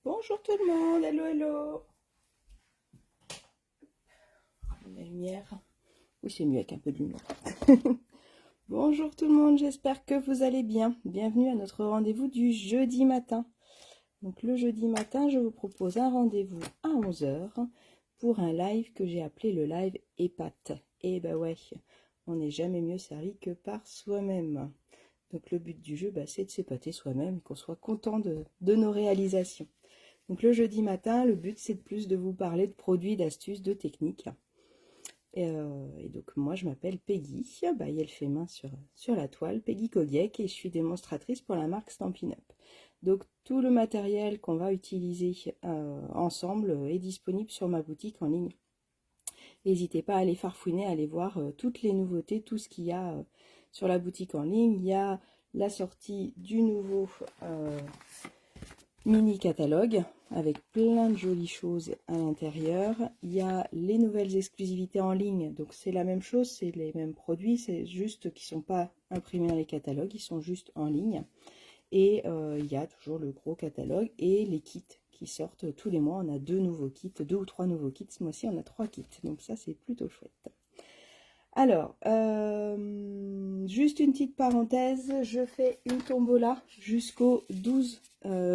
Bonjour tout le monde, hello hello. La lumière. Oui, c'est mieux avec un peu de lumière. Bonjour tout le monde, j'espère que vous allez bien. Bienvenue à notre rendez-vous du jeudi matin. Donc le jeudi matin, je vous propose un rendez-vous à 11 h pour un live que j'ai appelé le live épate. Et bah ouais, on n'est jamais mieux servi que par soi-même. Donc le but du jeu, c'est de s'épater soi-même et qu'on soit content de nos réalisations. Donc le jeudi matin, le but c'est de plus de vous parler de produits, d'astuces, de techniques. Et donc moi je m'appelle Peggy, elle fait main sur la toile, Peggy Kodiek, et je suis démonstratrice pour la marque Stampin' Up. Donc tout le matériel qu'on va utiliser ensemble est disponible sur ma boutique en ligne. N'hésitez pas à aller farfouiner, à aller voir toutes les nouveautés, tout ce qu'il y a sur la boutique en ligne. Il y a la sortie du nouveau mini catalogue avec plein de jolies choses à l'intérieur. Il y a les nouvelles exclusivités en ligne, donc c'est la même chose, c'est les mêmes produits, c'est juste qu'ils ne sont pas imprimés dans les catalogues, ils sont juste en ligne. Et il y a toujours le gros catalogue et les kits qui sortent tous les mois. On a 2 nouveaux kits, 2 ou 3 nouveaux kits. Ce mois-ci, on a 3 kits, donc ça c'est plutôt chouette. Alors, juste une petite parenthèse, je fais une tombola jusqu'au 12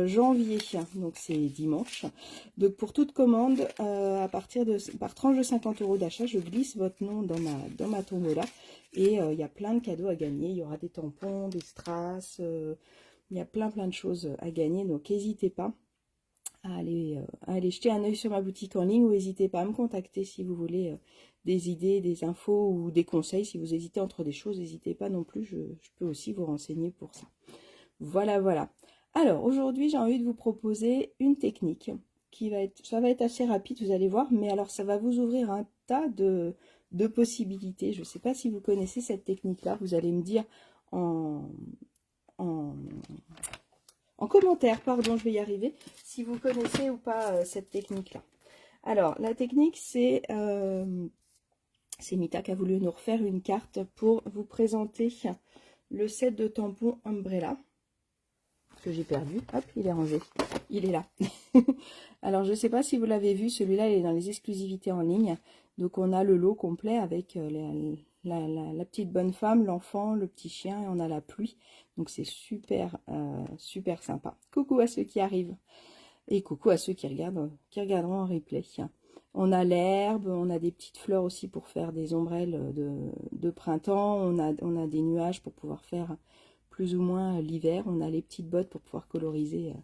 janvier, donc c'est dimanche. Donc pour toute commande, par tranche de 50 € d'achat, je glisse votre nom dans ma tombola. Et il y a plein de cadeaux à gagner. Il y aura des tampons, des strass, il y a plein de choses à gagner. Donc n'hésitez pas à aller jeter un œil sur ma boutique en ligne, ou n'hésitez pas à me contacter si vous voulez des idées, des infos ou des conseils. Si vous hésitez entre des choses, n'hésitez pas non plus, je peux aussi vous renseigner pour ça. Voilà, voilà. Alors aujourd'hui, j'ai envie de vous proposer une technique ça va être assez rapide, vous allez voir, mais alors ça va vous ouvrir un tas de possibilités. Je ne sais pas si vous connaissez cette technique-là, vous allez me dire en commentaire, pardon, je vais y arriver, si vous connaissez ou pas cette technique-là. Alors, la technique, c'est Mita qui a voulu nous refaire une carte pour vous présenter le set de tampons Umbrella que j'ai perdu. Hop, il est rangé. Il est là. Alors, je ne sais pas si vous l'avez vu, celui-là, il est dans les exclusivités en ligne. Donc, on a le lot complet avec la petite bonne femme, l'enfant, le petit chien, et on a la pluie. Donc, c'est super, super sympa. Coucou à ceux qui arrivent. Et coucou à ceux qui regarderont en replay. On a l'herbe, on a des petites fleurs aussi pour faire des ombrelles de printemps. On a des nuages pour pouvoir faire plus ou moins l'hiver. On a les petites bottes pour pouvoir coloriser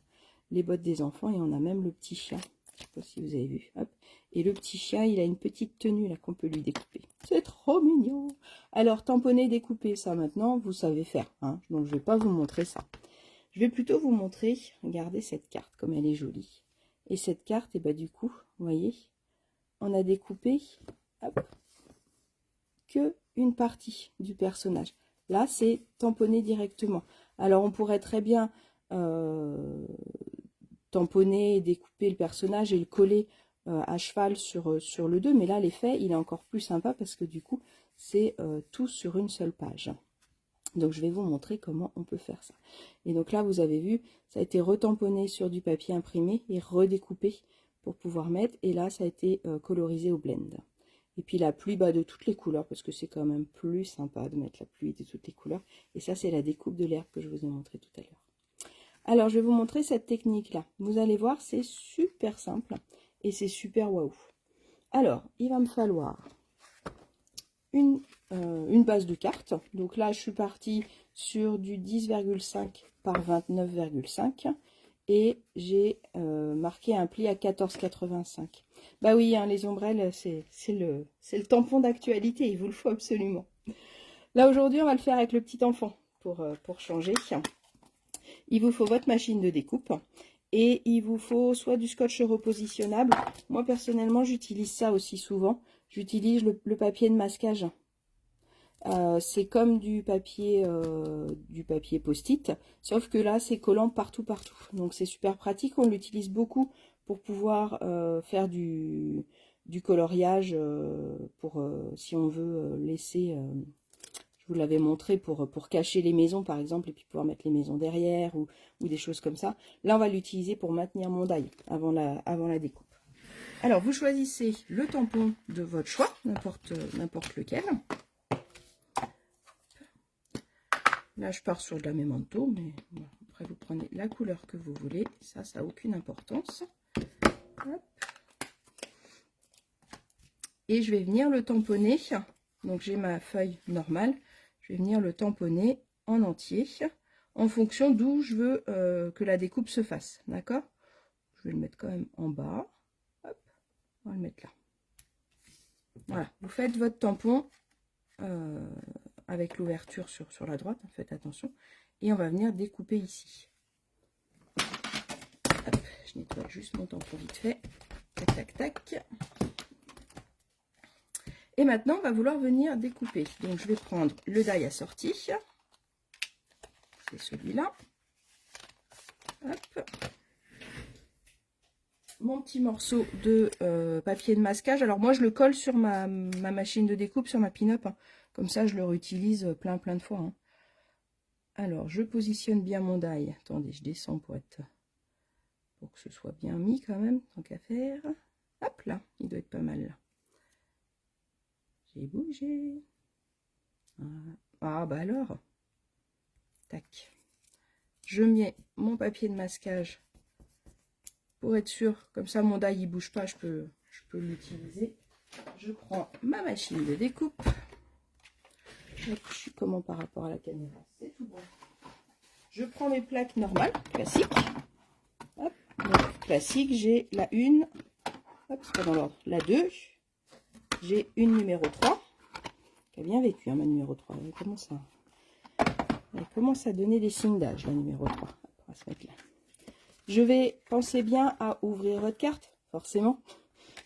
les bottes des enfants. Et on a même le petit chien. Je ne sais pas si vous avez vu. Hop. Et le petit chien, il a une petite tenue là qu'on peut lui découper. C'est trop mignon. Alors, tamponner, découper, ça maintenant, vous savez faire. Hein. Donc, je ne vais pas vous montrer ça. Je vais plutôt vous montrer, regardez cette carte, comme elle est jolie. Et cette carte, et du coup, vous voyez, on a découpé hop, que une partie du personnage. Là, c'est tamponné directement. Alors, on pourrait très bien tamponner, découper le personnage et le coller à cheval sur le 2. Mais là, l'effet, il est encore plus sympa parce que du coup, c'est tout sur une seule page. Donc, je vais vous montrer comment on peut faire ça. Et donc là, vous avez vu, ça a été retamponné sur du papier imprimé et redécoupé pour pouvoir mettre. Et là, ça a été colorisé au blend. Et puis la pluie de toutes les couleurs, parce que c'est quand même plus sympa de mettre la pluie de toutes les couleurs. Et ça, c'est la découpe de l'herbe que je vous ai montré tout à l'heure. Alors, je vais vous montrer cette technique-là. Vous allez voir, c'est super simple et c'est super waouh. Alors, il va me falloir une base de cartes. Donc là, je suis partie sur du 10,5 par 29,5 et j'ai marqué un pli à 14,85. Bah oui, hein, les ombrelles, c'est le tampon d'actualité, il vous le faut absolument. Là, aujourd'hui, on va le faire avec le petit enfant pour changer. Il vous faut votre machine de découpe et il vous faut soit du scotch repositionnable. Moi, personnellement, j'utilise ça aussi souvent. J'utilise le papier de masquage. C'est comme du papier post-it, sauf que là, c'est collant partout. Donc, c'est super pratique. On l'utilise beaucoup pour pouvoir faire du coloriage, si on veut laisser... je Je vous l'avais montré pour cacher les maisons, par exemple, et puis pouvoir mettre les maisons derrière ou des choses comme ça. Là, on va l'utiliser pour maintenir mon die avant la découpe. Alors, vous choisissez le tampon de votre choix, n'importe lequel. Là, je pars sur de la Memento, mais bon, après, vous prenez la couleur que vous voulez. Ça n'a aucune importance. Hop. Et je vais venir le tamponner. Donc, j'ai ma feuille normale. Je vais venir le tamponner en entier en fonction d'où je veux que la découpe se fasse. D'accord? Je vais le mettre quand même en bas. Hop, on va le mettre là. Voilà, vous faites votre tampon avec l'ouverture sur la droite. Faites attention. Et on va venir découper ici. Hop, je nettoie juste mon tampon vite fait. Tac, tac, tac. Et maintenant, on va vouloir venir découper. Donc, je vais prendre le die assorti. C'est celui-là. Hop. Mon petit morceau de papier de masquage. Alors, moi, je le colle sur ma machine de découpe, sur ma pin-up. Hein. Comme ça, je le réutilise plein de fois. Hein. Alors, je positionne bien mon die. Attendez, je descends pour que ce soit bien mis quand même, tant qu'à faire. Hop là, il doit être pas mal là. J'ai bougé. Ah bah alors. Tac. Je mets mon papier de masquage pour être sûr. Comme ça, mon die il bouge pas, je peux l'utiliser. Je prends ma machine de découpe. Hop, je suis comment par rapport à la caméra? C'est tout bon. Je prends mes plaques normales, classiques. Hop, donc classique, j'ai la 1. Hop, c'est pas dans l'ordre. La 2. J'ai une numéro 3. Qui a bien vécu, hein, ma numéro 3. Elle commence à donner des signes d'âge, la numéro 3. Hop, on va se mettre là. Je vais penser bien à ouvrir votre carte, forcément.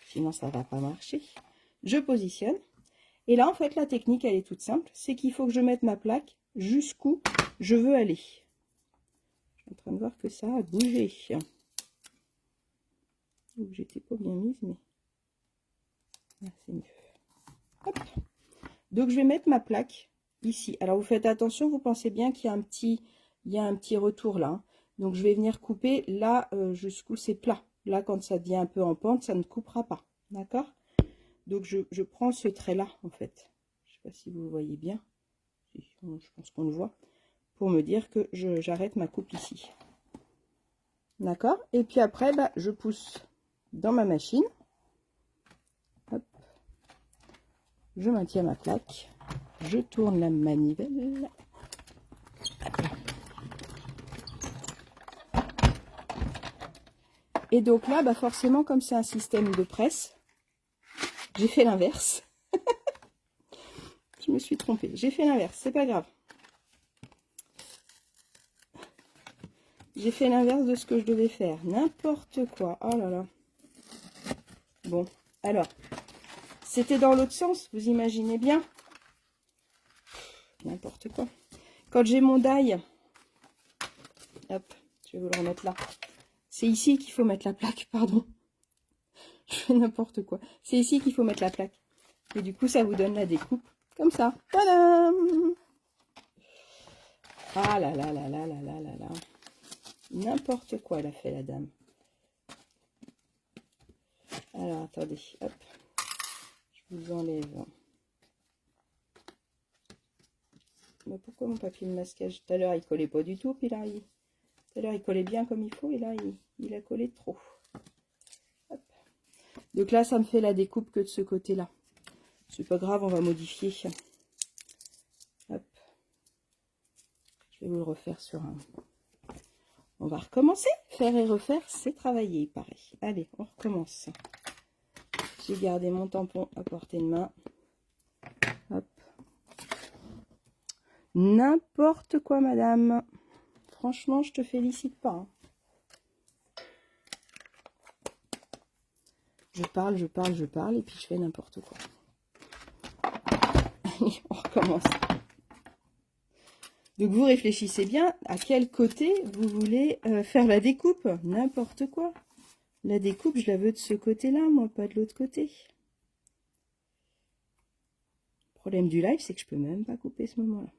Sinon, ça ne va pas marcher. Je positionne. Et là, en fait, la technique, elle est toute simple. C'est qu'il faut que je mette ma plaque jusqu'où je veux aller. Je suis en train de voir que ça a bougé. J'étais pas bien mise, mais là, c'est mieux. Hop. Donc, je vais mettre ma plaque ici. Alors, vous faites attention, vous pensez bien qu'il y a un petit retour là. Hein. Donc, je vais venir couper là jusqu'où c'est plat. Là, quand ça devient un peu en pente, ça ne coupera pas. D'accord? Donc, je prends ce trait-là, en fait. Je ne sais pas si vous le voyez bien. Je pense qu'on le voit. Pour me dire que j'arrête ma coupe ici. D'accord? Et puis après, bah, je pousse dans ma machine. Hop. Je maintiens ma plaque. Je tourne la manivelle. Et donc là, bah forcément, comme c'est un système de presse, j'ai fait l'inverse. Je me suis trompée. J'ai fait l'inverse, c'est pas grave. J'ai fait l'inverse de ce que je devais faire. N'importe quoi. Oh là là. Bon, alors, c'était dans l'autre sens, vous imaginez bien. N'importe quoi. Quand j'ai mon die, hop, je vais vous le remettre là. C'est ici qu'il faut mettre la plaque, pardon. Je fais n'importe quoi. C'est ici qu'il faut mettre la plaque. Et du coup, ça vous donne la découpe comme ça. Tadam! Ah là là là là là là là là. N'importe quoi, elle a fait la dame. Alors, attendez, hop. Je vous enlève. Mais pourquoi mon papier de masquage? Tout à l'heure, il collait pas du tout. Puis là, tout à l'heure, il collait bien comme il faut. Et là, il a collé trop. Hop. Donc là, ça me fait la découpe que de ce côté-là. C'est pas grave, on va modifier. Hop. Je vais vous le refaire sur un... On va recommencer. Faire et refaire, c'est travailler, pareil. Allez, on recommence. J'ai gardé mon tampon à portée de main. Hop. N'importe quoi, madame. Franchement, je te félicite pas. Hein. Je parle, et puis je fais n'importe quoi. Allez, on recommence. Donc, vous réfléchissez bien à quel côté vous voulez faire la découpe. N'importe quoi. La découpe, je la veux de ce côté-là, moi, pas de l'autre côté. problème du live, c'est que je peux même pas couper ce moment-là.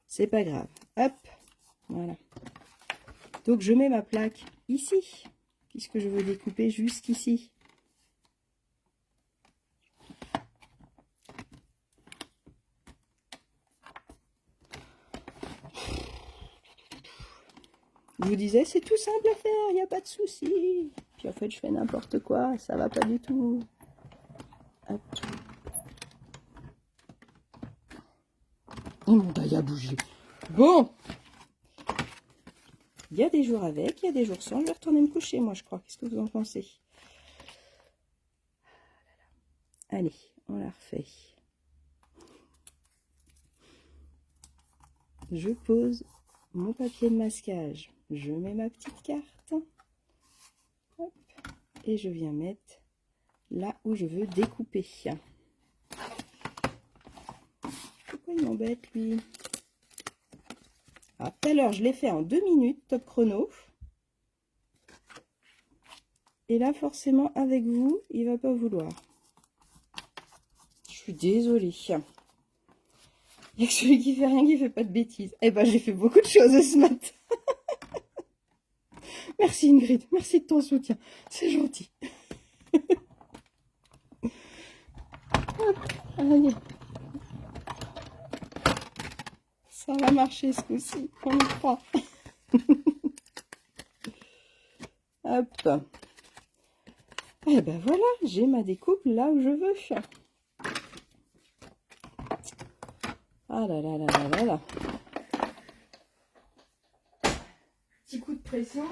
C'est pas grave. Hop, voilà. Donc je mets ma plaque ici, puisque je veux découper jusqu'ici. Je vous disais, c'est tout simple à faire, il n'y a pas de souci. Puis en fait, je fais n'importe quoi, ça va pas du tout. Hop. Oh, mon taille a bougé. Bon. Il y a des jours avec, il y a des jours sans. Je vais retourner me coucher, moi, je crois. Qu'est-ce que vous en pensez? Allez, on la refait. Je pose mon papier de masquage. Je mets ma petite carte. Hop, et je viens mettre là où je veux découper. Pourquoi il m'embête, lui? Alors, tout à l'heure, je l'ai fait en 2 minutes, top chrono. Et là, forcément, avec vous, il va pas vouloir. Je suis désolée. Il y a que celui qui fait rien qui fait pas de bêtises. Eh ben, j'ai fait beaucoup de choses ce matin. Merci Ingrid, merci de ton soutien. C'est gentil. Hop, allez. Ça va marcher ce coup-ci, on y croit. Hop. Et ben voilà, j'ai ma découpe là où je veux. Ah là là là là là là. Petit coup de pression.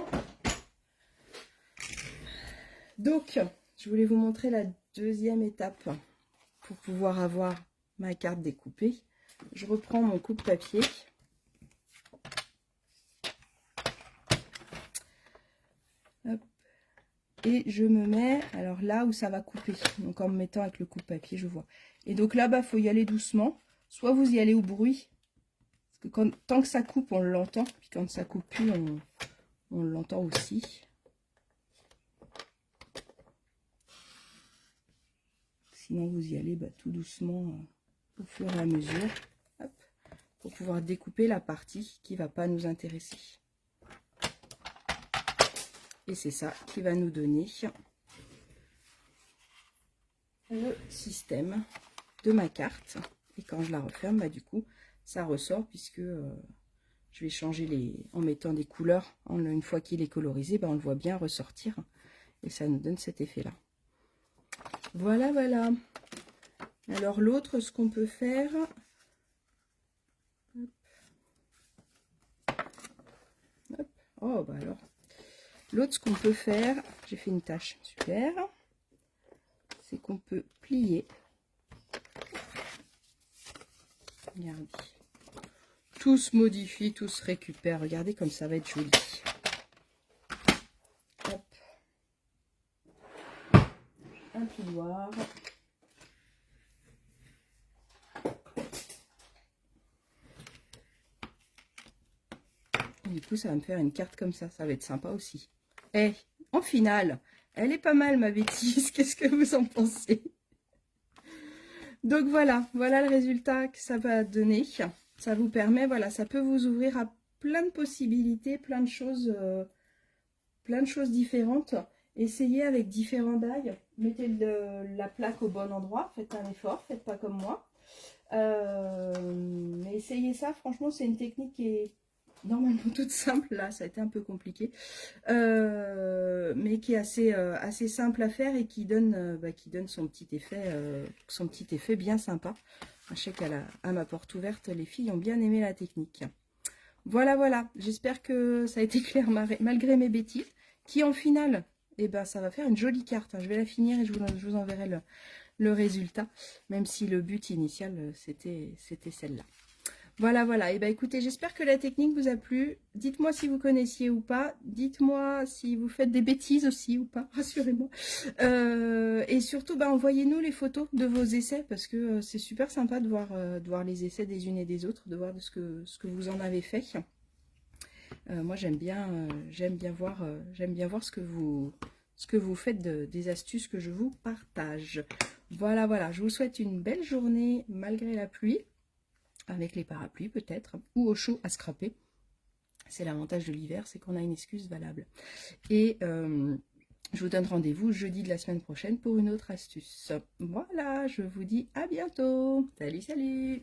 Donc, je voulais vous montrer la deuxième étape pour pouvoir avoir ma carte découpée. Je reprends mon coupe-papier. Et je me mets, alors là où ça va couper, donc en me mettant avec le coupe-papier, je vois. Et donc là-bas, il faut y aller doucement. Soit vous y allez au bruit, parce que tant que ça coupe, on l'entend. Puis quand ça coupe plus, on l'entend aussi. Sinon, vous y allez tout doucement au fur et à mesure, hop, pour pouvoir découper la partie qui ne va pas nous intéresser. Et c'est ça qui va nous donner le système de ma carte. Et quand je la referme, du coup, ça ressort puisque je vais changer en mettant des couleurs. Une fois qu'il est colorisé, on le voit bien ressortir. Et ça nous donne cet effet-là. Voilà, voilà. Alors l'autre, ce qu'on peut faire... Hop. Hop. Oh, bah alors... L'autre, ce qu'on peut faire... J'ai fait une tache, super. C'est qu'on peut plier. Regardez. Tout se modifie, tout se récupère. Regardez comme ça va être joli. Hop. Un plioir. Du coup, ça va me faire une carte comme ça. Ça va être sympa aussi. Et en finale, elle est pas mal ma bêtise. Qu'est-ce que vous en pensez? Donc voilà, voilà le résultat que ça va donner. Ça vous permet, voilà, ça peut vous ouvrir à plein de possibilités, plein de choses différentes. Essayez avec différents die. Mettez la plaque au bon endroit. Faites un effort, faites pas comme moi. Mais essayez ça, franchement, c'est une technique qui est normalement toute simple. Là, ça a été un peu compliqué. Mais qui est assez simple à faire et qui donne son petit effet bien sympa. Je sais qu'à ma porte ouverte, les filles ont bien aimé la technique. Voilà, voilà. J'espère que ça a été clair malgré mes bêtises. Qui en finale, ça va faire une jolie carte. Je vais la finir et je vous enverrai le résultat. Même si le but initial, c'était celle-là. Voilà, voilà. Écoutez, j'espère que la technique vous a plu. Dites-moi si vous connaissiez ou pas. Dites-moi si vous faites des bêtises aussi ou pas. Rassurez-moi. Et surtout, envoyez-nous les photos de vos essais parce que c'est super sympa de voir les essais des unes et des autres, de voir ce que vous en avez fait. Moi, j'aime bien voir ce que vous faites des astuces que je vous partage. Voilà, voilà, je vous souhaite une belle journée malgré la pluie, avec les parapluies peut-être, ou au chaud à scraper. C'est l'avantage de l'hiver, c'est qu'on a une excuse valable. Et je vous donne rendez-vous jeudi de la semaine prochaine pour une autre astuce. Voilà, je vous dis à bientôt. Salut, salut!